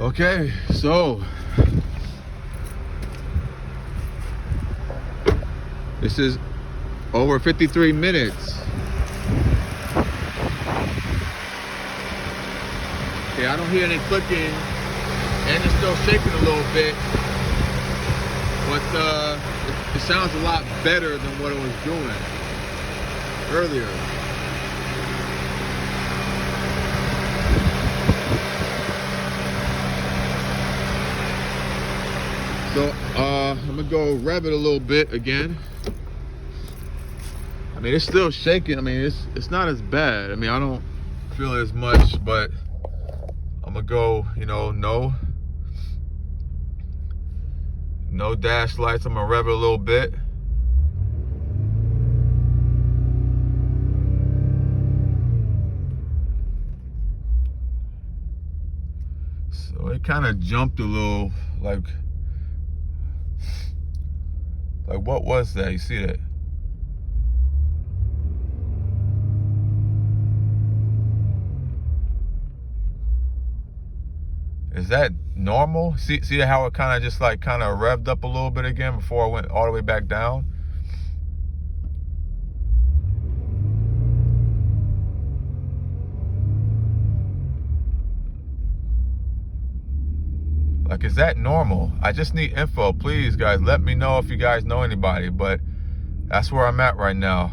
Okay, so this is over 53 minutes. Okay, I don't hear any clicking, and it's still shaking a little bit, but it sounds a lot better than what it was doing earlier. So I'm gonna go rev it a little bit again. I mean, it's still shaking. I mean, it's not as bad. I mean, I don't feel it as much, but I'm gonna go, no dash lights. I'm gonna rev it a little bit. So it kind of jumped a little, like what was that? You see that? Is that normal? See how it kind of just like kind of revved up a little bit again before it went all the way back down? Like, is that normal? I just need info. Please, guys, let me know if you guys know anybody, but that's where I'm at right now.